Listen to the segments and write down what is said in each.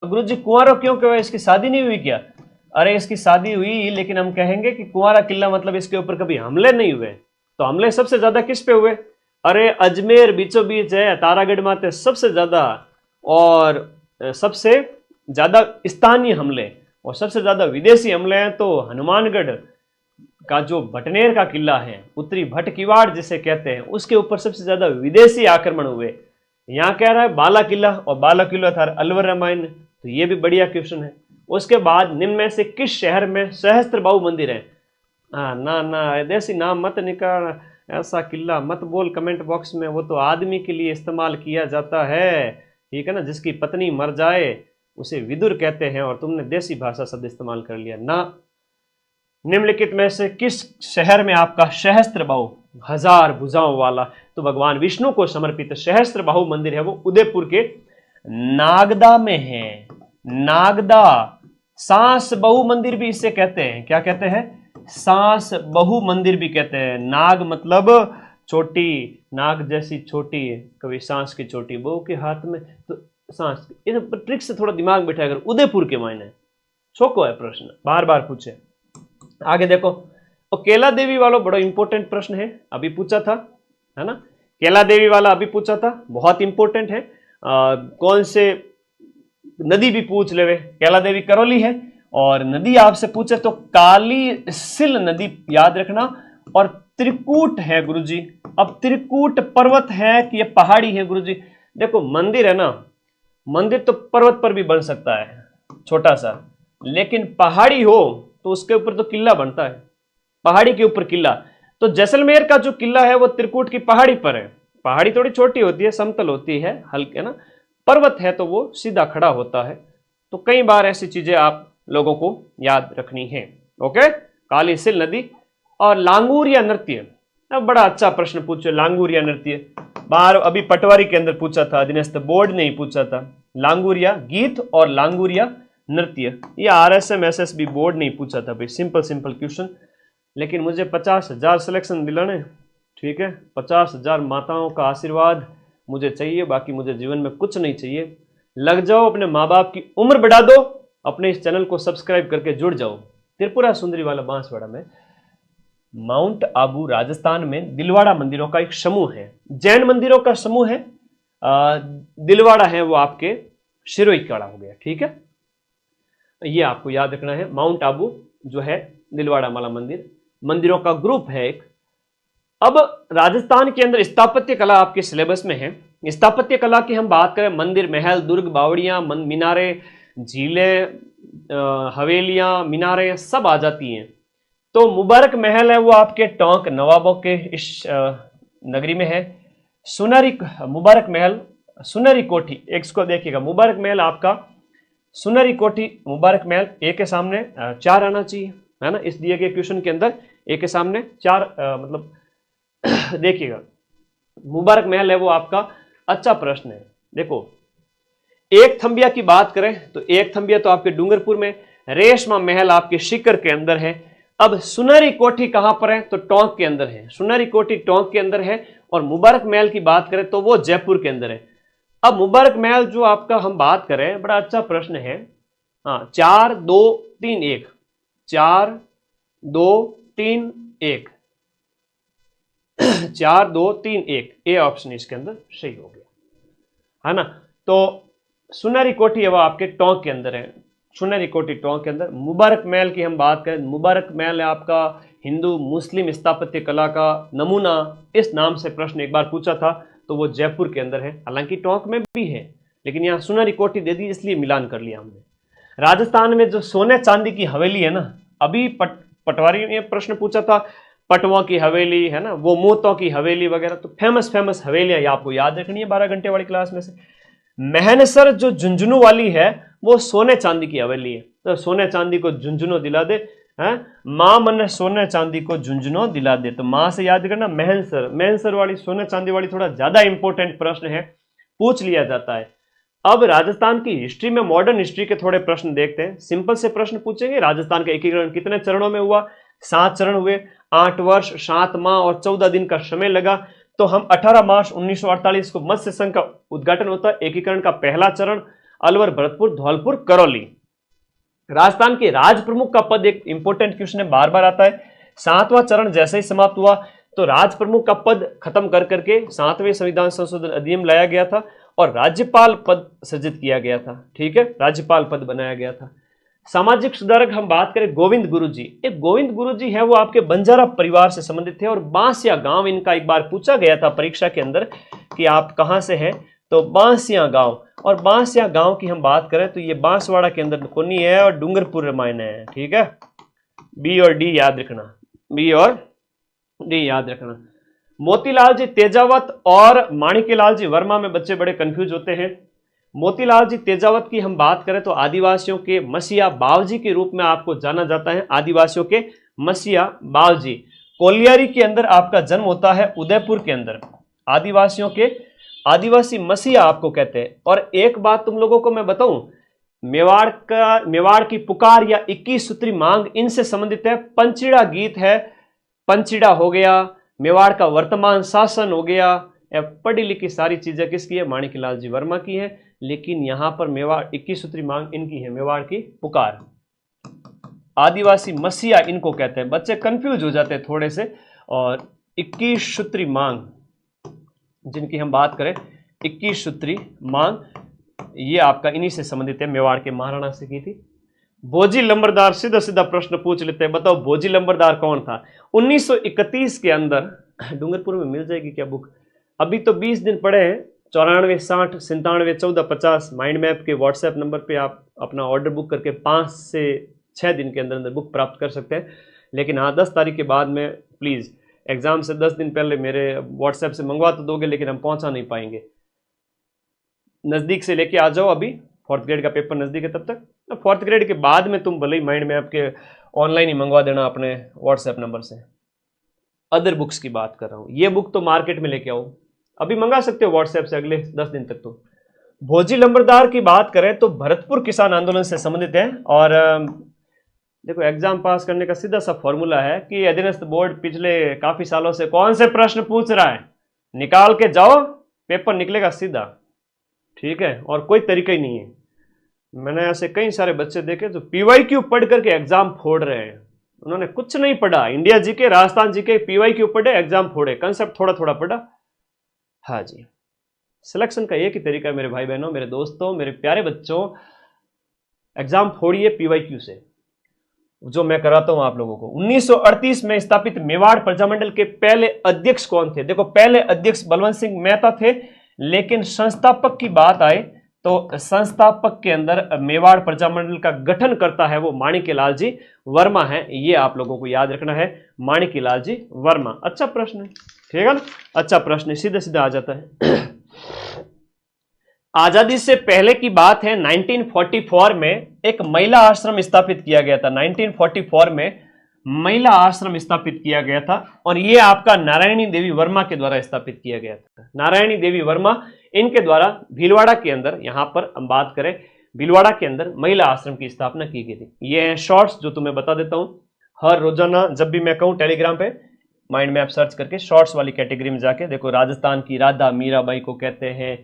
गुरु जी कुंवारा क्यों कहे, इसकी शादी नहीं हुई क्या? अरे इसकी शादी हुई, लेकिन हम कहेंगे कि कुंवारा किला मतलब इसके ऊपर कभी हमले नहीं हुए। तो हमले सबसे ज्यादा किस पे हुए? अरे अजमेर बीचों बीच है, तारागढ़ माते सबसे ज्यादा, और सबसे ज्यादा स्थानीय हमले और सबसे ज्यादा विदेशी हमले हैं तो हनुमानगढ़ का जो भटनेर का किला है, उत्तरी भट किवाड़ जिसे कहते हैं, उसके ऊपर सबसे ज्यादा विदेशी आक्रमण हुए। यहाँ कह रहा है बाला किला, और बाला किला था अलवर रामायण, तो ये भी बढ़िया क्वेश्चन है। उसके बाद निम्न में से किस शहर में सहस्त्रबाहु मंदिर है? हाँ ना ना, देसी नाम मत निकाल, ऐसा किला मत बोल कमेंट बॉक्स में, वो तो आदमी के लिए इस्तेमाल किया जाता है, ठीक है ना, जिसकी पत्नी मर जाए उसे विदुर कहते हैं, और तुमने देसी भाषा शब्द इस्तेमाल कर लिया ना। निम्नलिखित में से किस शहर में आपका सहस्त्रबाहु, हजार भुजाओं वाला, तो भगवान विष्णु को समर्पित सहस्त्रबाहु मंदिर है, वो उदयपुर के नागदा में है। नागदा, सांस बहु मंदिर भी इसे कहते हैं, क्या कहते हैं? सांस बहु मंदिर भी कहते हैं। नाग मतलब छोटी, नाग जैसी छोटी, कभी सांस की छोटी, बहु के हाथ में तो सांस, इस ट्रिक से थोड़ा दिमाग बैठा कर। उदयपुर के मायने छोको है प्रश्न, बार बार पूछे। आगे देखो, और केला देवी वालों बड़ा इंपॉर्टेंट प्रश्न है, अभी पूछा था, है ना, केला देवी वाला अभी पूछा था, बहुत इंपॉर्टेंट है। कौन से नदी भी पूछ ले, केला देवी करौली है, और नदी आपसे पूछे तो काली सिल नदी याद रखना, और त्रिकूट है गुरुजी। अब त्रिकूट पर्वत है कि ये पहाड़ी है गुरुजी? देखो मंदिर है ना, मंदिर तो पर्वत पर भी बन सकता है छोटा सा, लेकिन पहाड़ी हो तो उसके ऊपर तो किला बनता है, पहाड़ी के ऊपर किला। तो जैसलमेर का जो किला है वो त्रिकूट की पहाड़ी पर है। पहाड़ी थोड़ी छोटी होती है, समतल होती है, हल्के ना, पर्वत है तो वो सीधा खड़ा होता है। तो कई बार ऐसी चीजें आप लोगों को याद रखनी है। ओके, काली सिल नदी। और लांगूरिया नृत्य, अब बड़ा अच्छा प्रश्न पूछो, लांगूरिया नृत्य बाहर अभी पटवारी के अंदर पूछा था, अधीनस्थ बोर्ड ने ही पूछा था। लांगूरिया गीत और लांगूरिया नृत्य, ये RSM SSB बोर्ड ने ही पूछा था भाई, सिंपल सिंपल क्वेश्चन। लेकिन मुझे 50,000 सिलेक्शन दिलाने, ठीक है, 50,000 माताओं का आशीर्वाद मुझे चाहिए, बाकी मुझे जीवन में कुछ नहीं चाहिए। लग जाओ, अपने माँ बाप की उम्र बढ़ा दो, अपने इस चैनल को सब्सक्राइब करके जुड़ जाओ। त्रिपुरा सुंदरी वाला बांसवाड़ा में, माउंट आबू राजस्थान में दिलवाड़ा मंदिरों का एक समूह है, जैन मंदिरों का समूह है। दिलवाड़ा है वो आपके शिरोई कड़ा हो गया, ठीक है, ये आपको याद रखना है। माउंट आबू जो है दिलवाड़ा वाला मंदिर, मंदिरों का ग्रुप है एक। अब राजस्थान के अंदर स्थापत्य कला आपके सिलेबस में है। स्थापत्य कला की हम बात करें, मंदिर, महल, दुर्ग, बावड़ियां, मीनारे, झीलें, हवेलियां, मीनारे सब आ जाती हैं। तो मुबारक महल है वो आपके टोंक नवाबों के इस नगरी में है। सुनहरी मुबारक महल, सुनहरी कोठी, एक इसको देखिएगा, मुबारक महल आपका सुनहरी कोठी, मुबारक महल, एक के सामने 4 आना चाहिए, है ना, इस दिए गए क्वेश्चन के अंदर एक के सामने 4 मतलब देखिएगा, मुबारक महल है वो आपका। अच्छा प्रश्न है। देखो, एक थंबिया की बात करें तो एक थंबिया तो आपके डूंगरपुर में, रेशमा महल आपके शिकर के अंदर है। अब सुनहरी कोठी कहां पर है? तो टोंक के अंदर है, सुनहरी कोठी टोंक के अंदर है। और मुबारक महल की बात करें तो वो जयपुर के अंदर है। अब मुबारक महल जो आपका हम बात करें, बड़ा अच्छा प्रश्न है। हाँ, 4 2 3 1, 4 2 3 1, 4 2 3 1, ए ऑप्शन इसके अंदर सही हो गया, है ना। तो सुनहरी कोठी है वो आपके टोंक के अंदर है, सुनहरी कोठी टोंक के अंदर। मुबारक महल की हम बात करें, मुबारक महल है आपका हिंदू मुस्लिम स्थापत्य कला का नमूना, इस नाम से प्रश्न एक बार पूछा था, तो वो जयपुर के अंदर है। हालांकि टोंक में भी है, लेकिन यहाँ सुनहरी कोठी दे दी इसलिए मिलान कर लिया हमने। राजस्थान में जो सोने चांदी की हवेली है ना, अभी पटवारी ने प्रश्न पूछा था, पटवों की हवेली है ना, वो मोतों की हवेली वगैरह, तो फेमस फेमस हवेलियां आपको याद रखनी है 12 घंटे वाली क्लास में से। महनसर जो झुंझुनू वाली है वो सोने चांदी की हवेली है, तो सोने चांदी को झुंझुनू दिला दे, है मां मन सोने चांदी को झुंझुनू दिला दे, तो मां से याद करना महनसर, महनसर वाली सोने चांदी वाली थोड़ा ज्यादा इंपॉर्टेंट प्रश्न है, पूछ लिया जाता है। अब राजस्थान की हिस्ट्री में, मॉडर्न हिस्ट्री के थोड़े प्रश्न देखते हैं, सिंपल से प्रश्न पूछेंगे। राजस्थान का एकीकरण कितने चरणों में हुआ? 7 चरण हुए, 8 वर्ष 7 माह और 14 दिन का समय लगा। तो हम 18 मार्च 1948 को मत्स्य संघ का उद्घाटन होता है, एकीकरण का पहला चरण। अलवर, भरतपुर, धौलपुर, करौली। राजस्थान के राज प्रमुख का पद एक इंपॉर्टेंट क्वेश्चन है, बार बार आता है। 7वां चरण जैसे ही समाप्त हुआ तो राज प्रमुख का पद खत्म कर करके 7वें संविधान संशोधन अधिनियम लाया गया था और राज्यपाल पद सृजित किया गया था। ठीक है, राज्यपाल पद बनाया गया था। सामाजिक सुधारक हम बात करें गोविंद गुरु जी। एक गोविंद गुरु जी है, वो आपके बंजारा परिवार से संबंधित थे और बांसिया गांव इनका एक बार पूछा गया था परीक्षा के अंदर कि आप कहां से हैं, तो बांसिया गांव। और बांसिया गांव की हम बात करें तो ये बांसवाड़ा के अंदर कोनी है और डूंगरपुर रामायण है। ठीक है, बी और डी याद रखना, बी और डी याद रखना। मोतीलाल जी तेजावत और माणिक्यलाल जी वर्मा में बच्चे बड़े कंफ्यूज होते हैं। मोतीलाल जी तेजावत की हम बात करें तो आदिवासियों के मसीहा बावजी के रूप में आपको जाना जाता है, आदिवासियों के मसीहा बावजी। कोलियारी के अंदर आपका जन्म होता है, उदयपुर के अंदर। आदिवासियों के आदिवासी मसीहा आपको कहते हैं। और एक बात तुम लोगों को मैं बताऊं, मेवाड़ की पुकार या 21 सूत्री मांग इनसे संबंधित है। पंचीड़ा गीत है, पंचीड़ा हो गया, मेवाड़ का वर्तमान शासन हो गया, पढ़ी लिखी सारी चीजें किसकी है, माणिक्यलाल जी वर्मा की है। लेकिन यहां पर मेवाड़ 21 सूत्री मांग इनकी है, मेवाड़ की पुकार। आदिवासी मसीहा इनको कहते हैं, बच्चे कंफ्यूज हो जाते हैं थोड़े से। और 21 सूत्री मांग जिनकी हम बात करें, 21 सूत्री मांग ये आपका इन्हीं से संबंधित है, मेवाड़ के महाराणा से की थी। भोजी लंबरदार, सीधा सीधा प्रश्न पूछ लेते हैं, बताओ भोजी लंबरदार कौन था। 1931 के अंदर, डूंगरपुर में मिल जाएगी क्या बुक, अभी तो 20 दिन पड़े हैं। 94 60 97 14 50 माइंड मैप के व्हाट्सएप नंबर पे आप अपना ऑर्डर बुक करके 5 से 6 दिन के अंदर अंदर बुक प्राप्त कर सकते हैं। लेकिन हाँ, 10 तारीख के बाद में प्लीज़, एग्जाम से 10 दिन पहले मेरे व्हाट्सएप से मंगवा तो दोगे लेकिन हम पहुंचा नहीं पाएंगे। नज़दीक से लेके आ जाओ, अभी 4th ग्रेड का पेपर नज़दीक है, तब तक 4th ग्रेड के बाद में तुम भले ही माइंड मैप के ऑनलाइन ही मंगवा देना अपने व्हाट्सएप नंबर से। अदर बुक्स की बात कर रहा हूँ, ये बुक तो मार्केट में लेके आओ, अभी मंगा सकते हो व्हाट्सएप से अगले 10 दिन तक। तो भोजी लंबरदार की बात करें तो भरतपुर किसान आंदोलन से संबंधित है। और देखो, एग्जाम पास करने का सीधा सा फॉर्मूला है कि अधीनस्थ बोर्ड पिछले काफी सालों से कौन से प्रश्न पूछ रहा है, निकाल के जाओ, पेपर निकलेगा सीधा। ठीक है, और कोई तरीका ही नहीं है। मैंने ऐसे कई सारे बच्चे देखे जो PYQ पढ़ करके एग्जाम फोड़ रहे हैं, उन्होंने कुछ नहीं पढ़ा, India GK, Rajasthan GK, PYQ पढ़े, एग्जाम फोड़े, कंसेप्ट थोड़ा थोड़ा पढ़ा। हाँ जी, सिलेक्शन का एक ही तरीका है मेरे भाई बहनों, मेरे दोस्तों, मेरे प्यारे बच्चों, एग्जाम फोड़िए PYQ से, जो मैं कराता हूं आप लोगों को। 1938 में स्थापित मेवाड़ प्रजामंडल के पहले अध्यक्ष कौन थे। देखो, पहले अध्यक्ष बलवंत सिंह मेहता थे, लेकिन संस्थापक की बात आए तो संस्थापक के अंदर मेवाड़ प्रजामंडल का गठन करता है वो माणिक्यलाल जी वर्मा है। ये आप लोगों को याद रखना है, माणिक्यलाल जी वर्मा। अच्छा प्रश्न है, ठीक है ना, अच्छा प्रश्न है, सीधा सीधा आ जाता है। आजादी से पहले की बात है, 1944 में एक महिला आश्रम स्थापित किया गया था। 1944 में महिला आश्रम स्थापित किया गया था और यह आपका नारायणी देवी वर्मा के द्वारा स्थापित किया गया था। नारायणी देवी वर्मा, इनके द्वारा भीलवाड़ा के अंदर, यहां पर हम बात करें, भीलवाड़ा के अंदर महिला आश्रम की स्थापना की गई थी। ये शॉर्ट्स जो तुम्हें बता देता हूं, हर रोजाना जब भी मैं कहूं टेलीग्राम पे माइंड मैप सर्च करके शॉर्ट्स वाली कैटेगरी में जाके देखो। राजस्थान की राधा मीराबाई को कहते हैं,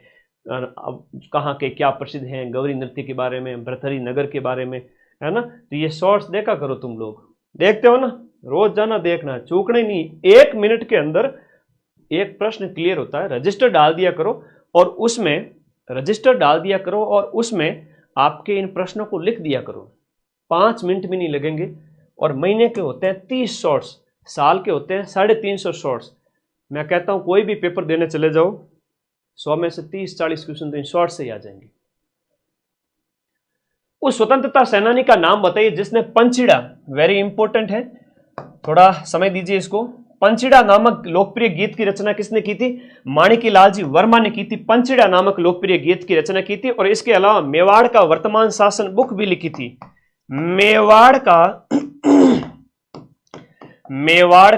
अब कहाँ के क्या प्रसिद्ध हैं, गौरी नृत्य के बारे में, भरथरी नगर के बारे में, है ना। तो ये शॉर्ट्स देखा करो, तुम लोग देखते हो ना, रोज जाना देखना, चूकना ही नहीं। 1 मिनट के अंदर एक प्रश्न क्लियर होता है। रजिस्टर डाल दिया करो और उसमें रजिस्टर डाल दिया करो और उसमें आपके इन प्रश्नों को लिख दिया करो। 5 मिनट भी नहीं लगेंगे। और महीने के होते हैं 30 शॉर्ट्स, साल के होते हैं 350 शॉर्ट्स। मैं कहता हूं कोई भी पेपर देने चले जाओ, 100 में से 30-40 क्वेश्चन तो इन शॉर्ट से ही आ जाएंगे। उस स्वतंत्रता सेनानी का नाम बताइए जिसने पंचीड़ा, वेरी इंपॉर्टेंट है, थोड़ा समय दीजिए इसको। पंचीड़ा नामक लोकप्रिय गीत की रचना किसने की थी? माणिक्यलाल जी वर्मा ने की थी। पंचीड़ा नामक लोकप्रिय गीत की रचना की थी और इसके अलावा मेवाड़ का वर्तमान शासन बुक भी लिखी थी। मेवाड़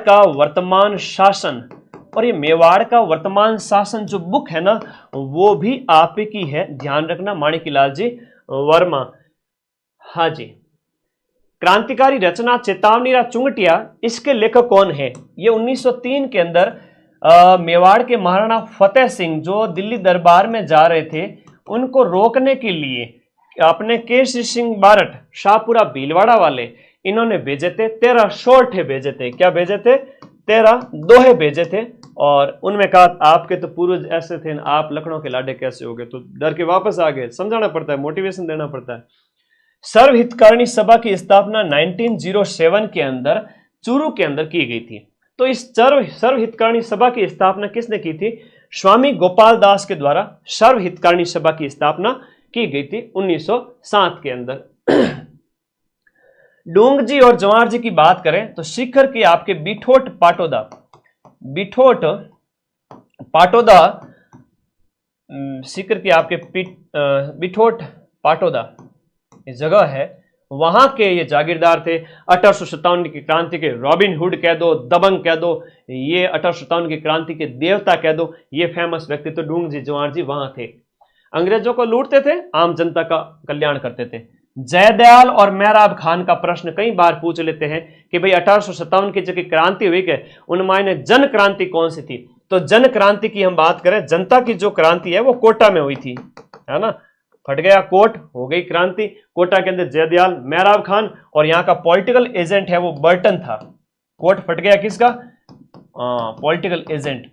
का वर्तमान शासन, और ये मेवाड़ का वर्तमान शासन जो बुक है ना, वो भी आप ही की है, ध्यान रखना, माणिक्यलाल जी वर्मा। हाँ जी। क्रांतिकारी रचना चेतावनीरा चुंगटिया, इसके लेखक कौन है? ये 1903 के अंदर मेवाड़ के महाराणा फतेह सिंह जो दिल्ली दरबार में जा रहे थे, उनको रोकने के लिए अपने केसरी सिंह बारट, शाहपुरा भीलवाड़ा वाले, इन्होंने भेजे थे 13 शोरठे भेजे थे। क्या भेजे थे? 13 दोहे भेजे थे। और उनमें कहा आपके तो पूर्वज ऐसे थे, आप लखनऊ के लाडे कैसे हो गए? तो डर के वापस आ गए। समझाना पड़ता है, मोटिवेशन देना पड़ता है। सर्वहितकारिणी सभा की स्थापना 1907 के अंदर चूरू के अंदर की गई थी। तो इस सर्वहितकारिणी सभा की स्थापना किसने की थी? स्वामी गोपाल दास के द्वारा सर्वहितकारिणी सभा की स्थापना की गई थी 1907 के अंदर। डूंग जी और जवाहर जी की बात करें तो शिखर के आपके बिठोट पाटोदा शिखर के आपके बिठोट पाटोदा ये जगह है, वहां के ये जागीरदार थे। 1857 की क्रांति के रॉबिन हुड कह दो, दबंग कह दो, ये 1857 की क्रांति के देवता कह दो, ये फेमस व्यक्ति तो डूंग जी जवाहर जी वहां थे। अंग्रेजों को लूटते थे, आम जनता का कल्याण करते थे। जयदयाल और मेहराब खान का प्रश्न कई बार पूछ लेते हैं कि भाई 1857 की जो क्रांति हुई है उनमें जन क्रांति कौन सी थी? तो जन क्रांति की हम बात करें, जनता की जो क्रांति है वो कोटा में हुई थी, है ना। फट गया कोट, हो गई क्रांति। कोटा के अंदर जयदयाल, मेहराब खान और यहाँ का पॉलिटिकल एजेंट है वो बर्टन था। कोट फट गया किसका? Political agent.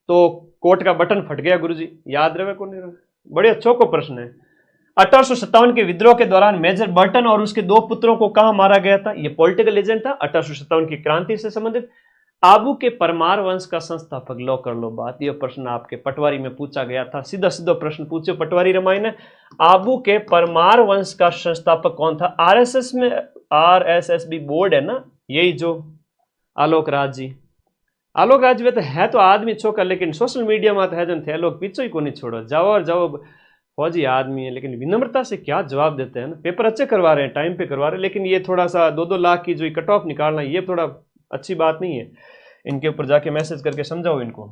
तो कोट का बटन फट गया गुरुजी, याद रहे को नहीं रहे? बड़े अच्छों को प्रश्न है। 1857 के विद्रोह के दौरान मेजर बर्टन और उसके 2 पुत्रों को कहां मारा गया था? ये पॉलिटिकल एजेंट था 1857 की क्रांति से संबंधित। आबू के परमार वंश का संस्थापक, लो कर लो बात। यह प्रश्न आपके पटवारी में पूछा गया था, सीधा सीधा प्रश्न पूछे पटवारी रामायण ने। आबू के परमार वंश का संस्थापक कौन था? आरएसएस में आरएसएसबी बोर्ड है ना, यही जो आलोक राज जी। आलोक राज वे तो है तो आदमी छोका, लेकिन सोशल मीडिया में तो है जन थे लोग पीछे ही को नहीं छोड़ो, जाओ और जाओ। फौजी आदमी है लेकिन विनम्रता से क्या जवाब देते हैं ना। पेपर अच्छे करवा रहे हैं, टाइम पे करवा रहे हैं, लेकिन ये थोड़ा सा 2-2 लाख की जो कट ऑफ निकालना ये थोड़ा अच्छी बात नहीं है। इनके ऊपर जाके मैसेज करके समझाओ इनको,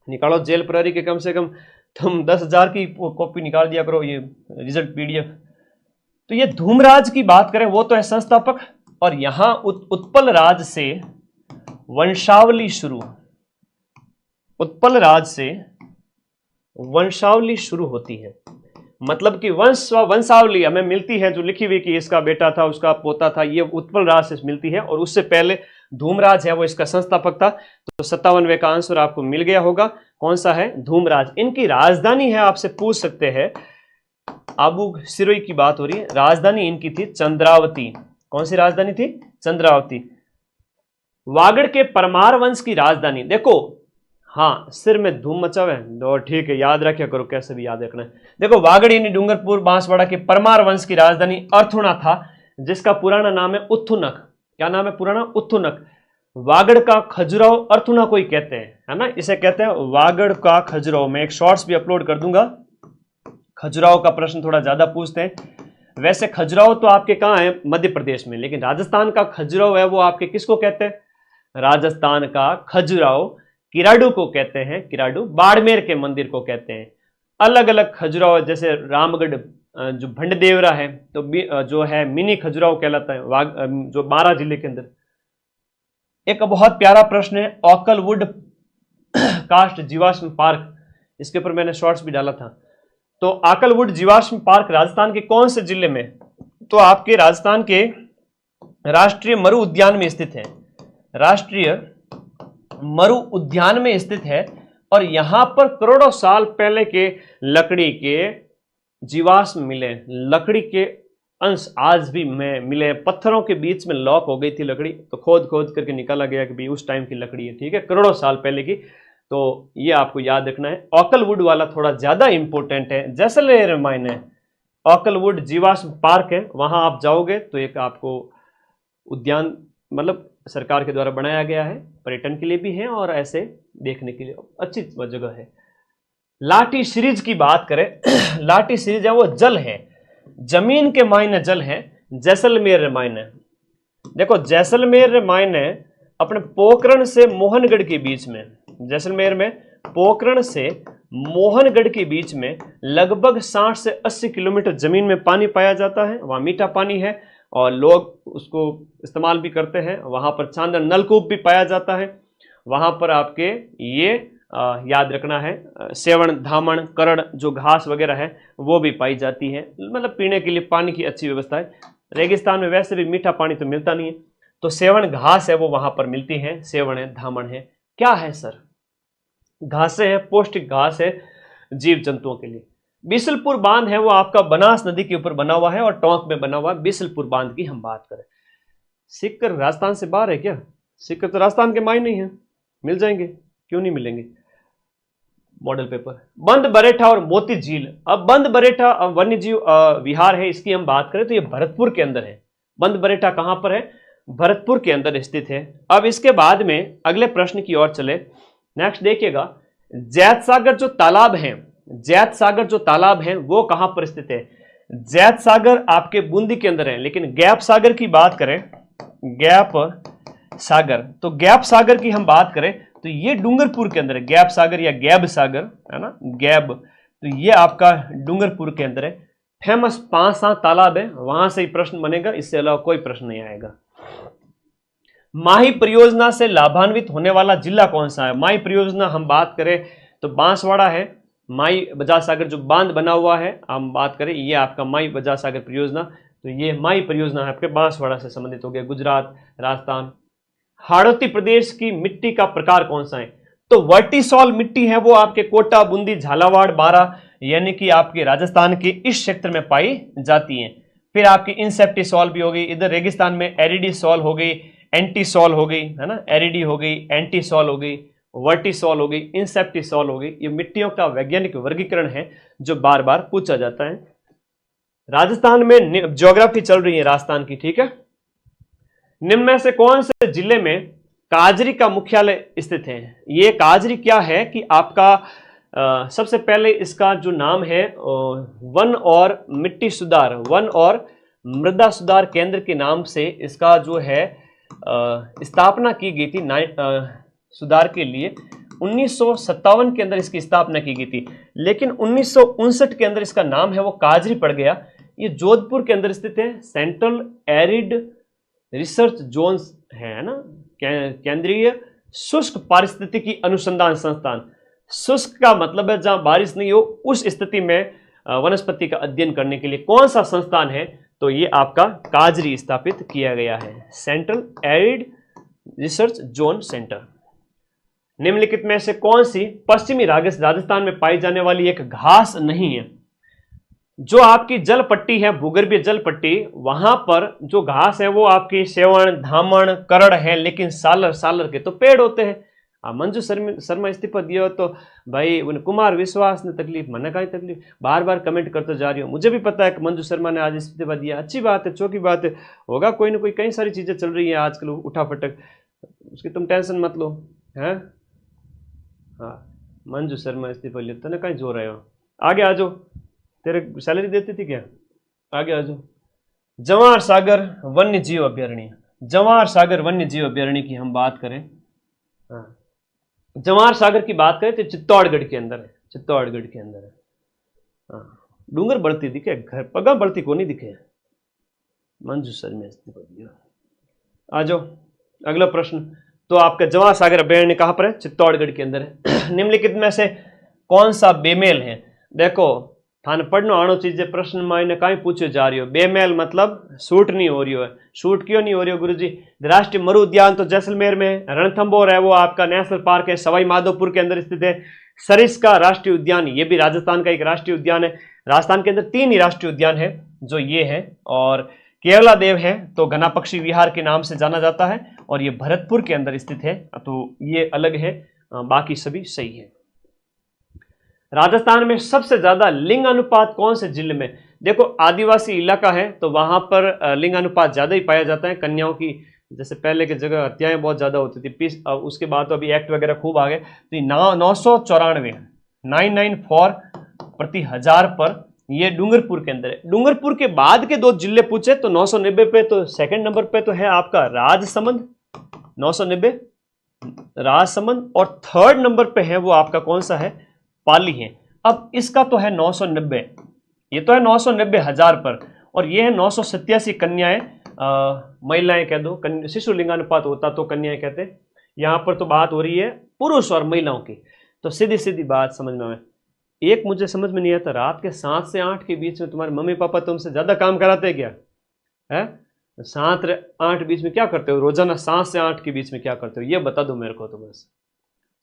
निकालो जेल प्रहरी के कम से कम तुम 10,000 की कॉपी निकाल दिया करो, ये रिजल्ट पीडीएफ। तो ये धूमराज की बात करें वो तो है संस्थापक, और यहां उत्पल राज से वंशावली शुरू, उत्पल राज से वंशावली शुरू होती है। मतलब कि वंशावली हमें मिलती है जो लिखी हुई कि इसका बेटा था, उसका पोता था, ये उत्पल राज से मिलती है। और उससे पहले धूमराज है वो इसका संस्थापक था। तो 57वें का आंसर आपको मिल गया होगा, कौन सा है? धूमराज। इनकी राजधानी है, आपसे पूछ सकते हैं, आबू सिरोही की बात हो रही है, राजधानी इनकी थी चंद्रावती। कौन सी राजधानी थी? चंद्रावती। वागड़ के परमार वंश की राजधानी देखो, हाँ सिर में धूम मचावे दो, ठीक है, याद रखा करो, कैसे भी याद रखना है। देखो वागड़ यानी डूंगरपुर बांसवाड़ा के परमार वंश की राजधानी अर्थुना था, जिसका पुराना नाम है उत्थुनक। क्या नाम है पुराना? उत्थुनक। वागड़ का खजुराहो अर्थुना को ही कहते हैं, है ना, इसे कहते हैं वागड़ का खजुराहो। मैं एक शॉर्ट्स भी अपलोड कर दूंगा। खजुराहो का प्रश्न थोड़ा ज्यादा पूछते हैं। वैसे खजुराहो तो आपके कहाँ है? मध्य प्रदेश में, लेकिन राजस्थान का खजुराहो है वो आपके किसको कहते हैं? राजस्थान का खजुराहो किराडू को कहते हैं, किराडू। बाड़मेर के मंदिर को कहते हैं। अलग अलग खजुराहो, जैसे रामगढ़ जो भंडदेवरा है तो जो है मिनी खजुराहो कहलाता है, जो बारां जिले के अंदर। एक बहुत प्यारा प्रश्न है, ऑकलवुड कास्ट जीवाश्म पार्क, इसके ऊपर मैंने शॉर्ट्स भी डाला था। तो आकलवुड जीवाश्म पार्क राजस्थान के कौन से जिले में? तो आपके राजस्थान के राष्ट्रीय मरु उद्यान में स्थित है, राष्ट्रीय मरु उद्यान में स्थित है। और यहां पर करोड़ों साल पहले के लकड़ी के जीवाश्म मिले, लकड़ी के अंश आज भी मिले। पत्थरों के बीच में लॉक हो गई थी लकड़ी, तो खोद खोद करके निकाला गया कि भाई उस टाइम की लकड़ी है, ठीक है, करोड़ों साल पहले की। तो ये आपको याद रखना है। ऑकलवुड वाला थोड़ा ज्यादा इंपॉर्टेंट है, जैसलमेर मायने ऑकलवुड जीवाश्म पार्क है, वहां आप जाओगे तो एक आपको उद्यान मतलब सरकार के द्वारा बनाया गया है, पर्यटन के लिए भी है और ऐसे देखने के लिए अच्छी जगह है। लाठी सीरीज की बात करें, लाठी सीरीज है वो जल है, जमीन के मायने जल है। जैसलमेर मायने देखो, जैसलमेर मायने अपने पोखरण से मोहनगढ़ के बीच में, जैसलमेर में पोखरण से मोहनगढ़ के बीच में लगभग 60 से 80 किलोमीटर जमीन में पानी पाया जाता है। वहां मीठा पानी है और लोग उसको इस्तेमाल भी करते हैं। वहां पर चांदन नलकूप भी पाया जाता है। वहां पर आपके ये याद रखना है। सेवण, धामण, करड़ जो घास वगैरह है वो भी पाई जाती है, मतलब पीने के लिए पानी की अच्छी व्यवस्था है। रेगिस्तान में वैसे भी मीठा पानी तो मिलता नहीं है, तो सेवण घास है वो वहां पर मिलती है, सेवण है, धामण है। क्या है सर? घासें हैं, पौष्टिक घास है जीव जंतुओं के लिए। बिसलपुर बांध है वो आपका बनास नदी के ऊपर बना हुआ है और टोंक में बना हुआ है। बिसलपुर बांध की हम बात करें, सीकर राजस्थान से बाहर है क्या? सीकर तो राजस्थान के मायने नहीं है, मिल जाएंगे, क्यों नहीं मिलेंगे? Model paper. बंद बरेठा और मोती झील। अब बंद बरेठा वन्य जीव विहार है, इसकी हम बात करें तो ये भरतपुर के अंदर है। बंद बरेठा कहां पर है? भरतपुर के अंदर स्थित है। अब इसके बाद में अगले प्रश्न की ओर चले, नेक्स्ट देखिएगा, जैत सागर जो तालाब है, जैत सागर जो तालाब है वो कहां पर स्थित है? जैत सागर आपके बूंदी के अंदर है, लेकिन गैप सागर की बात करें, गैप सागर, तो गैप सागर की हम बात करें तो ये डूंगरपुर के अंदर है। गैप सागर या गैब सागर है ना, गैब, तो ये आपका डूंगरपुर के अंदर है। फेमस 5-7 तालाब है, वहां से ही प्रश्न बनेगा, इससे अलावा कोई प्रश्न नहीं आएगा। माही परियोजना से लाभान्वित होने वाला जिला कौन सा है? माही परियोजना हम बात करें तो बांसवाड़ा है। माई बजाज सागर जो बांध बना हुआ है हम बात करें, ये आपका माई बजाज सागर परियोजना, तो ये माई परियोजना है आपके बांसवाड़ा से संबंधित हो गया, गुजरात, राजस्थान। हाड़ौती प्रदेश की मिट्टी का प्रकार कौन सा है? तो वर्टिसॉल मिट्टी है वो आपके कोटा, बूंदी, झालावाड़, बारा यानी कि आपके राजस्थान के इस क्षेत्र में पाई जाती है। फिर आपकी इंसेप्टिसॉल भी हो गई, इधर रेगिस्तान में एरिडीसॉल हो गई, एंटीसॉल हो गई है ना, एरिडी हो गई, एंटीसॉल हो गई, वर्टिसॉल हो गई, इंसेप्टिसॉल हो गई। ये मिट्टियों का वैज्ञानिक वर्गीकरण है जो बार बार पूछा जाता है। राजस्थान में ज्योग्राफी चल रही है राजस्थान की, ठीक है। निम्न में से कौन से जिले में काजरी का मुख्यालय स्थित है? ये काजरी क्या है कि आपका सबसे पहले इसका जो नाम है वन और मिट्टी सुधार, वन और मृदा सुधार केंद्र के नाम से इसका जो है स्थापना की गई थी सुधार के लिए। 1957 के अंदर इसकी स्थापना की गई थी, लेकिन 1959 के अंदर इसका नाम है वो काजरी पड़ गया। ये जोधपुर के अंदर स्थित है, सेंट्रल एरिड रिसर्च जोन है ना, केंद्रीय शुष्क पारिस्थितिकी अनुसंधान संस्थान। शुष्क का मतलब है जहां बारिश नहीं हो, उस स्थिति में वनस्पति का अध्ययन करने के लिए कौन सा संस्थान है? तो ये आपका काजरी स्थापित किया गया है, central arid research zone centre. निम्नलिखित में से कौन सी पश्चिमी राजस्थान में पाई जाने वाली एक घास नहीं है? जो आपकी जल पट्टी है, भूगर्भीय जल पट्टी, वहां पर जो घास है वो आपकी सेवण, धामण, करड़ है, लेकिन सालर के तो पेड़ होते हैं। मंजू शर्मा इस्तीफा दिया हो तो भाई कुमार विश्वास ने तकलीफ, मन का ही तकलीफ, बार बार कमेंट करते जा रही हो। मुझे भी पता है कि मंजू शर्मा ने आज इस्तीफा दिया, अच्छी बात है, चौकी बात है, होगा कोई ना कोई, कई सारी चीजें चल रही है आजकल उठा फटक, उसकी तुम टेंशन मत लो, है। हाँ, मंजू शर्मा इस्तीफा लिया तो ना, कहीं जो रहे हो, आगे आ जाओ, तेरे सैलरी देती थी क्या? आगे आ जाओ। जवाहर सागर वन्य जीव अभ्यारण्य, जवाहर सागर वन्य जीव अभ्यारण्य की हम बात करें, हाँ, जवाहर सागर की बात करें तो चित्तौड़गढ़ के अंदर है, चित्तौड़गढ़ के अंदर है। हाँ, डूंगर बढ़ती दिखे, घर पगा बढ़ती को नहीं दिखे, मंजू शर्मा इस्तीफा दिया। आ जाओ अगला प्रश्न। तो आपका जवाहर सागर अभ्यारण्य कहां पर है? चित्तौड़गढ़ के अंदर है। निम्नलिखित में से कौन सा बेमेल है? देखो थाने पढ़नो आनो चीजें प्रश्न मायने कहीं पूछे जा रही हो। बेमेल मतलब शूट नहीं हो रही हो। शूट क्यों नहीं हो रही हो गुरुजी? राष्ट्रीय मरु उद्यान तो जैसलमेर में, रणथंभौर है वो आपका नेशनल पार्क है, सवाई माधोपुर के अंदर स्थित है। सरिस्का राष्ट्रीय उद्यान, ये भी राजस्थान का एक राष्ट्रीय उद्यान है। राजस्थान के अंदर 3 ही राष्ट्रीय उद्यान है जो ये है, और केरला देव है तो घना पक्षी विहार के नाम से जाना जाता है, और ये भरतपुर के अंदर स्थित है, तो ये अलग है, बाकी सभी सही है। राजस्थान में सबसे ज्यादा लिंग अनुपात कौन से जिले में? देखो आदिवासी इलाका है तो वहां पर लिंग अनुपात ज्यादा ही पाया जाता है। कन्याओं की जैसे पहले की जगह हत्याएं बहुत ज्यादा होती थी, उसके बाद तो अभी एक्ट वगैरह खूब आ गए, तो 994 994 प्रति हजार पर ये डूंगरपुर के अंदर है। डूंगरपुर के बाद के 2 जिले पूछे तो 990 पे तो सेकंड नंबर पे तो है आपका राजसमंद, 990 राजसमंद, और 3rd नंबर पे है वो आपका कौन सा है? पाली है। अब इसका तो है 990, ये तो है 990 हजार पर, और ये है 987 कन्याएं, महिलाएं कह दो, शिशु लिंगानुपात होता तो कन्याएं कहते। यहां पर तो बात हो रही है पुरुष और महिलाओं की। तो सीधी सीधी बात समझ में आए, एक मुझे समझ में नहीं आता, रात के 7 से 8 के बीच में तुम्हारे मम्मी पापा तुमसे ज्यादा काम कराते हैं क्या? है 7 से 8 बीच में क्या करते हो रोजाना? 7 से 8 के बीच में क्या करते हो ये बता दो मेरे को। तो बस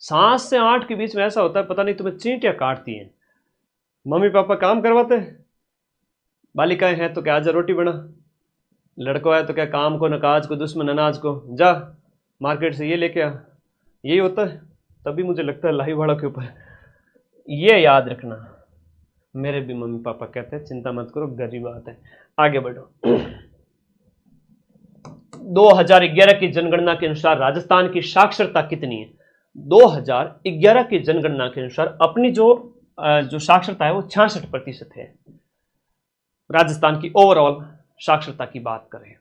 7 से 8 के बीच में ऐसा होता है, पता नहीं तुम्हें चींटियां काटती हैं, मम्मी पापा काम करवाते हैं। बालिकाएं हैं तो क्या आजा रोटी बना, लड़कों है तो क्या काम को न काज को दुश्मन अनाज को, जा मार्केट से ये लेके आ, यही होता है। तभी मुझे लगता है लाही वालों के ऊपर ये याद रखना, मेरे भी मम्मी पापा कहते हैं चिंता मत करो, गरीब बात है। आगे बढ़ो। 2011 की जनगणना के अनुसार राजस्थान की साक्षरता कितनी है? 2011 की जनगणना के अनुसार अपनी जो साक्षरता है वो 66% है। राजस्थान की ओवरऑल साक्षरता की बात करें,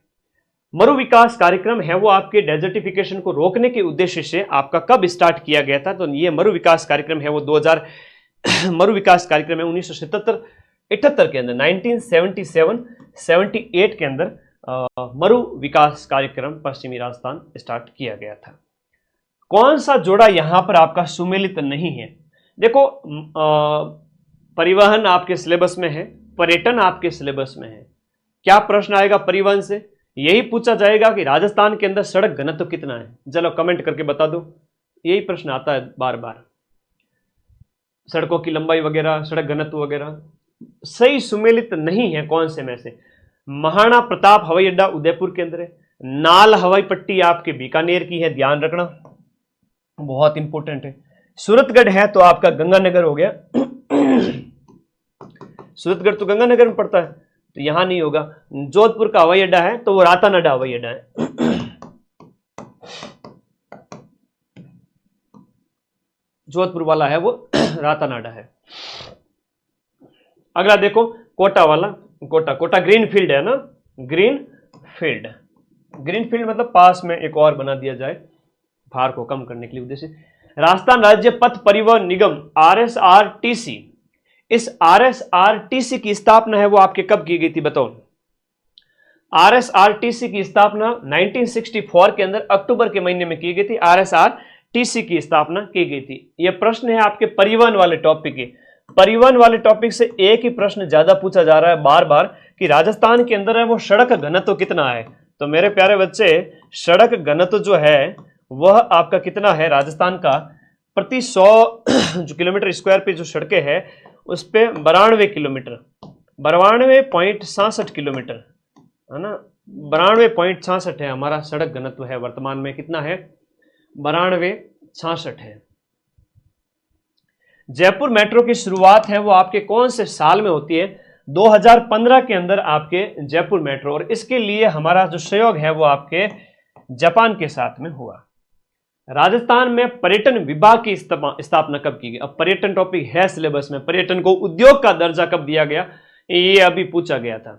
मरु विकास कार्यक्रम है वो आपके डेजर्टिफिकेशन को रोकने के उद्देश्य से आपका कब स्टार्ट किया गया था? तो ये मरु विकास कार्यक्रम है वो 2000 मरु विकास कार्यक्रम है 1977-78 के अंदर, 1977-78 के अंदर मरु विकास कार्यक्रम पश्चिमी राजस्थान स्टार्ट किया गया था। कौन सा जोड़ा यहां पर आपका सुमेलित नहीं है? देखो परिवहन आपके सिलेबस में है, पर्यटन आपके सिलेबस में है। क्या प्रश्न आएगा परिवहन से? यही पूछा जाएगा कि राजस्थान के अंदर सड़क घनत्व कितना है। चलो कमेंट करके बता दो, यही प्रश्न आता है बार बार, सड़कों की लंबाई वगैरह, सड़क घनत्व वगैरह। सही सुमेलित नहीं है कौन से में से? महाराणा प्रताप हवाई अड्डा उदयपुर के अंदर है, नाल हवाई पट्टी आपके बीकानेर की है, ध्यान रखना बहुत इंपॉर्टेंट है। सूरतगढ़ है तो आपका गंगानगर हो गया, सूरतगढ़ तो गंगानगर में पड़ता है तो यहां नहीं होगा। जोधपुर का हवाई अड्डा है तो वो रातानाडा हवाई अड्डा है। जोधपुर वाला है वो रातानाडा है। अगला देखो कोटा वाला, कोटा ग्रीन फील्ड है ना, ग्रीन फील्ड मतलब पास में एक और बना दिया जाए भार को कम करने के लिए उद्देश्य। राजस्थान राज्य पथ परिवहन निगम RSRTC, इस RSRTC की स्थापना है वो आपके कब की गई थी बताओ? RSRTC की स्थापना 1964 के अंदर अक्टूबर के महीने में की गई थी। RSRTC की स्थापना की गई थी। यह प्रश्न है आपके परिवहन वाले टॉपिक के। परिवहन वाले टॉपिक से एक ही प्रश्न ज्यादा पूछा जा रहा है बार बार कि राजस्थान के अंदर है वो सड़क घनत्व कितना है। तो मेरे प्यारे बच्चे, सड़क घनत्व जो है वह आपका कितना है राजस्थान का? प्रति 100 जो किलोमीटर स्क्वायर पे जो सड़कें हैं उस पे 92 किलोमीटर, 92.66 किलोमीटर है ना, 92.66 है हमारा सड़क घनत्व है वर्तमान में। कितना है? 92.66 है। जयपुर मेट्रो की शुरुआत है वो आपके कौन से साल में होती है? 2015 के अंदर आपके जयपुर मेट्रो, और इसके लिए हमारा जो सहयोग है वो आपके जापान के साथ में हुआ। राजस्थान में पर्यटन विभाग की स्थापना कब की गई? अब पर्यटन टॉपिक है सिलेबस में, पर्यटन को उद्योग का दर्जा कब दिया गया ये अभी पूछा गया था,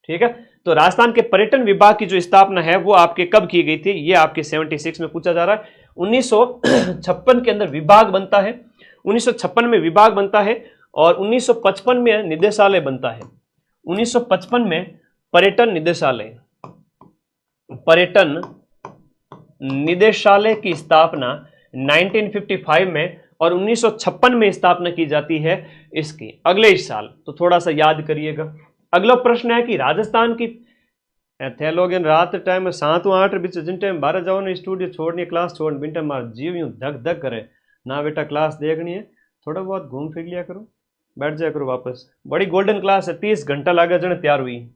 ठीक है। तो राजस्थान के पर्यटन विभाग की जो स्थापना है वो आपके कब की गई थी? ये आपके 76 में पूछा जा रहा है। 1956 के अंदर विभाग बनता है, 1956 में विभाग बनता है और 1955 में निदेशालय बनता है। 1955 में पर्यटन निदेशालय की स्थापना 1955 में और 1956 में स्थापना की जाती है इसकी अगले ही साल। तो थोड़ा सा याद करिएगा। अगला प्रश्न है कि राजस्थान की थे लोग रात टाइम 7-8 बीच जिन टाइम 12 जाओ ना स्टूडियो छोड़नी क्लास छोड़नी बिन टाइम मार जीव यूं धक धक करे ना बेटा, क्लास देखनी है थोड़ा बहुत घूम फिर लिया करो, बैठ जाया करो वापस। बड़ी गोल्डन क्लास है, 30 घंटा लगा जने तैयार हुई।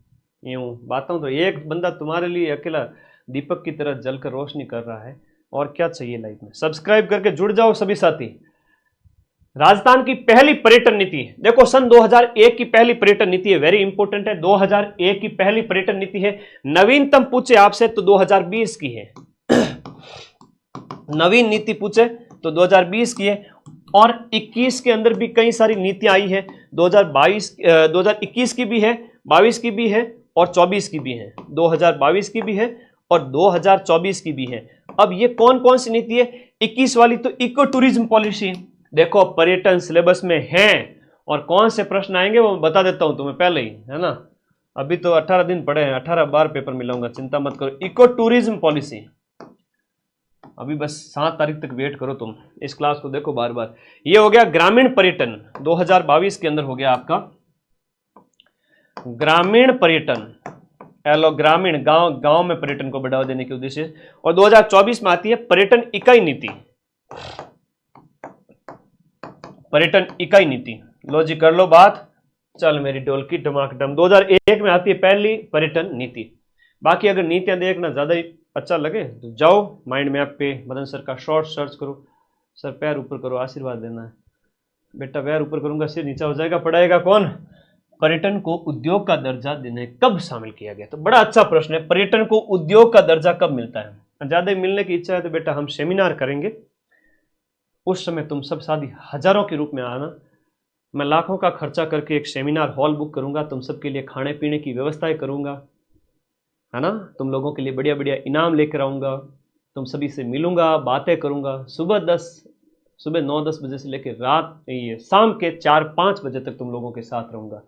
यूं बातों तो एक बंदा तुम्हारे लिए अकेला दीपक की तरह जलकर रोशनी कर रहा है, और क्या चाहिए लाइफ में। सब्सक्राइब करके जुड़ जाओ सभी साथी। राजस्थान की पहली पर्यटन नीति, देखो सन 2001 की पहली पर्यटन नीति है, वेरी इंपॉर्टेंट है। 2001 की पहली पर्यटन नीति है। नवीनतम पूछे आपसे तो 2020 की है, नवीन नीति पूछे तो 2020 की है। और 21 के अंदर भी कई सारी नीतियां आई है, 2021 की भी है, 22 की भी है और 24 की भी है, 2022 की भी है और 2024 की भी है। अब ये कौन कौन सी नीति है? 21 वाली तो इको टूरिज्म पॉलिसी, देखो पर्यटन सिलेबस में है और कौन से प्रश्न आएंगे वो बता देता हूं तुम्हें पहले ही, है ना। अभी तो 18 दिन पड़े हैं, 18 बार पेपर मिलाऊंगा, चिंता मत करो। इको टूरिज्म पॉलिसी अभी बस 7 तारीख तक वेट करो तुम, इस क्लास को देखो बार बार। ये हो गया ग्रामीण पर्यटन 2022 के अंदर हो गया आपका ग्रामीण पर्यटन, एलो ग्रामीण गांव, गांव में पर्यटन को बढ़ावा देने के उद्देश्य से। और 2024 में आती है पर्यटन इकाई नीति, पर्यटन इकाई नीति। लो जी कर लो बात, चल मेरी डोल की टमाकटम। 2001 में आती है पहली पर्यटन नीति। बाकी अगर नीतियां देखना ज्यादा ही अच्छा लगे तो जाओ माइंड मैप पे मदन सर का शॉर्ट सर्च करो। सर पैर ऊपर करो, आशीर्वाद देना है बेटा, पैर ऊपर करूंगा सिर नीचा हो जाएगा। पढ़ाएगा कौन? पर्यटन को उद्योग का दर्जा देने कब शामिल किया गया? तो बड़ा अच्छा प्रश्न है, पर्यटन को उद्योग का दर्जा कब मिलता है? ज्यादा मिलने की इच्छा है तो बेटा हम सेमिनार करेंगे, उस समय तुम सब शादी हजारों के रूप में आना। मैं लाखों का खर्चा करके एक सेमिनार हॉल बुक करूंगा, तुम सबके लिए खाने पीने की व्यवस्थाएं करूंगा, है ना। तुम लोगों के लिए बढ़िया बढ़िया इनाम लेकर आऊंगा, तुम सभी से मिलूंगा, बातें करूंगा। सुबह 9-10 बजे से लेकर रात ये शाम के 4-5 बजे तक तुम लोगों के साथ रहूंगा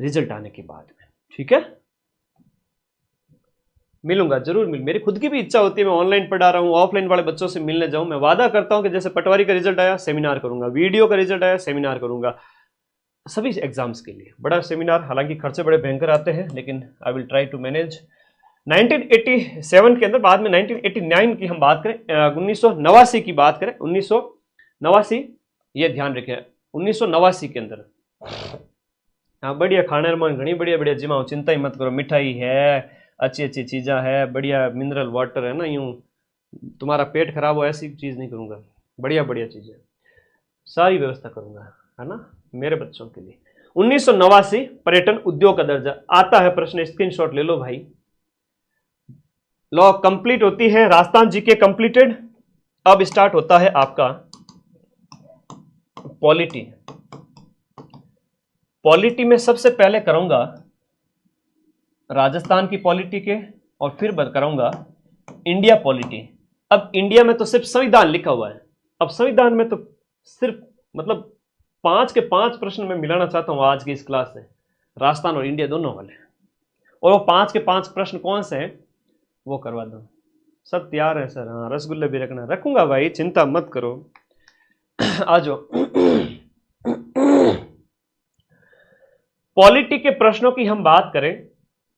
रिजल्ट आने के बाद में, ठीक है। मिलूंगा जरूर, मेरी खुद की भी इच्छा होती है, मैं ऑनलाइन पढ़ा रहा हूँ, ऑफलाइन वाले बच्चों से मिलने जाऊं। मैं वादा करता हूं कि जैसे पटवारी का रिजल्ट आया सेमिनार करूंगा, वीडियो का रिजल्ट आया सेमिनार करूंगा, सभी एग्जाम्स के लिए बड़ा सेमिनार। हालांकि खर्चे बड़े भयंकर आते हैं लेकिन I will try to manage. 1987 के अंदर, बाद में 1989 की हम बात करें, 1989 की बात करें, 1989 ये ध्यान रखें, 1989 के अंदर हाँ बढ़िया खाने मन घनी बढ़िया बढ़िया जिमाओ, चिंता ही मत करो, मिठाई है, अच्छी अच्छी चीज़ें है, बढ़िया मिनरल वाटर है ना, यूं तुम्हारा पेट खराब हो ऐसी चीज़ नहीं करूँगा, बढ़िया बढ़िया चीज़ें सारी व्यवस्था करूँगा, है ना, मेरे बच्चों के लिए। 1989 पर्यटन उद्योग का दर्जा आता है प्रश्न, स्क्रीनशॉट ले लो भाई। लॉ कंप्लीट होती है राजस्थान जी के कंप्लीटेड। अब स्टार्ट होता है आपका पॉलिटी। पॉलिटी में सबसे पहले करूंगा राजस्थान की पॉलिटी के, और फिर करूंगा इंडिया पॉलिटी। अब इंडिया में तो सिर्फ संविधान लिखा हुआ है, अब संविधान में तो सिर्फ मतलब 5 के 5 प्रश्न मैं मिलाना चाहता हूं आज की इस क्लास से, राजस्थान और इंडिया दोनों वाले। और वो 5 के 5 प्रश्न कौन से हैं वो करवा दो। सब तैयार है सर? हाँ रसगुल्ले भी रखना, रखूंगा भाई, चिंता मत करो। आ जाओ। पॉलिटी के प्रश्नों की हम बात करें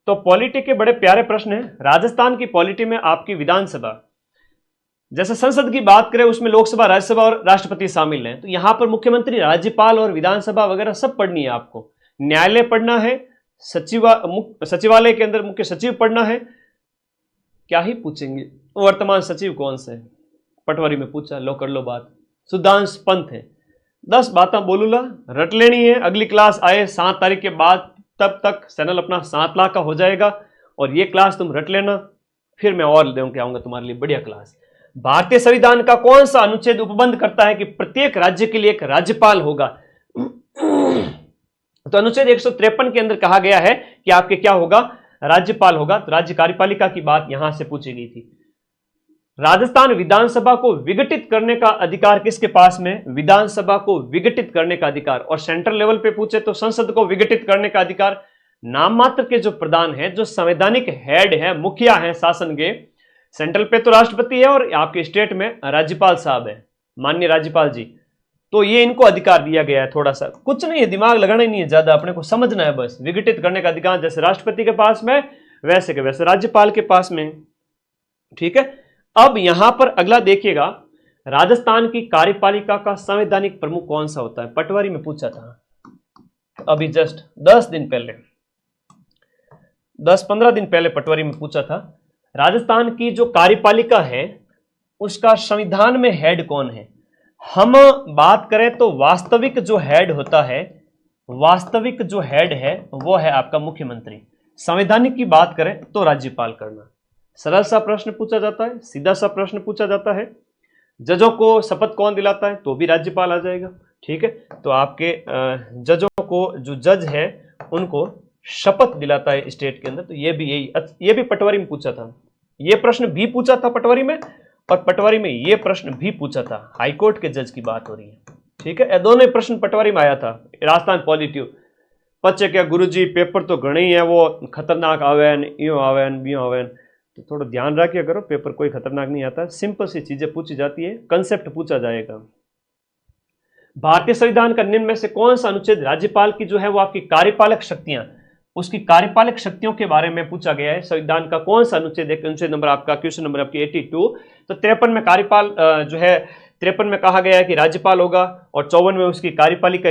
तो पॉलिटी के बड़े प्यारे प्रश्न हैं। राजस्थान की पॉलिटी में आपकी विधानसभा, जैसे संसद की बात करें उसमें लोकसभा, राज्यसभा और राष्ट्रपति शामिल हैं, तो यहां पर मुख्यमंत्री, राज्यपाल और विधानसभा वगैरह सब पढ़नी है आपको। न्यायालय पढ़ना है, सचिवालय के अंदर मुख्य सचिव पढ़ना है। क्या ही पूछेंगे, वर्तमान सचिव कौन से? पटवारी में पूछा, लो कर लो बात। सुधांश पंत है। 10 बातें बोलूंगा, रट लेनी है। अगली क्लास आए 7 तारीख के बाद, तब तक चैनल अपना 7 लाख का हो जाएगा और ये क्लास तुम रट लेना, फिर मैं और देके आऊंगा तुम्हारे लिए बढ़िया क्लास। भारतीय संविधान का कौन सा अनुच्छेद उपबंध करता है कि प्रत्येक राज्य के लिए एक राज्यपाल होगा? तो अनुच्छेद 153 के अंदर कहा गया है कि आपके क्या होगा, राज्यपाल होगा। तो राज्य कार्यपालिका की बात यहां से पूछी गई थी। राजस्थान विधानसभा को विघटित करने का अधिकार किसके पास में? विधानसभा को विघटित करने का अधिकार। और सेंट्रल लेवल पे पूछे तो संसद को विघटित करने का अधिकार नाम मात्र के जो प्रधान है, जो संवैधानिक हेड है, मुखिया है शासन के, सेंट्रल पे तो राष्ट्रपति है और आपके स्टेट में राज्यपाल साहब है, माननीय राज्यपाल जी। तो ये इनको अधिकार दिया गया है। थोड़ा सा कुछ नहीं है, दिमाग लगाना ही नहीं है ज्यादा, अपने को समझना है बस। विघटित करने का अधिकार जैसे राष्ट्रपति के पास में, वैसे के वैसे राज्यपाल के पास में, ठीक है। अब यहां पर अगला देखिएगा, राजस्थान की कार्यपालिका का संवैधानिक प्रमुख कौन सा होता है? पटवारी में पूछा था अभी जस्ट 10 दिन पहले, 10-15 दिन पहले पटवारी में पूछा था। राजस्थान की जो कार्यपालिका है उसका संविधान में हेड कौन है? हम बात करें तो वास्तविक जो हेड होता है, वास्तविक जो हेड है वो है आपका मुख्यमंत्री। संवैधानिक की बात करें तो राज्यपाल करना। सरल सा प्रश्न पूछा जाता है, सीधा सा प्रश्न पूछा जाता है। जजों को शपथ कौन दिलाता है? तो भी राज्यपाल आ जाएगा, ठीक है। तो आपके जजों को, जो जज है उनको शपथ दिलाता है स्टेट के अंदर। तो ये भी पटवारी में पूछा था, ये प्रश्न भी पूछा था पटवारी में, और पटवारी में ये प्रश्न भी पूछा था। हाईकोर्ट के जज की बात हो रही है, ठीक है। दोनों ही प्रश्न पटवारी में आया था। राजस्थान पॉलिटी पच्चे क्या गुरुजी पेपर तो घणे ही है, वो खतरनाक आवेन, यो आवेन, बियो आवेन। तो थोड़ा ध्यान रखिए करो, पेपर कोई खतरनाक नहीं आता, सिंपल सी चीजें पूछी जाती है, कंसेप्ट पूछा जाएगा। भारतीय संविधान का निम्न में से कौन सा अनुच्छेद राज्यपाल की जो है वो आपकी कार्यपालक शक्तियां, उसकी कार्यपालक शक्तियों के बारे में पूछा गया है। संविधान का कौन सा अनुच्छेद है, अनुच्छेद नंबर आपका, क्वेश्चन नंबर आपकी 82। तो 53 में कार्यपाल जो है 53 में कहा गया है कि राज्यपाल होगा, और 54 में उसकी कार्यपालिका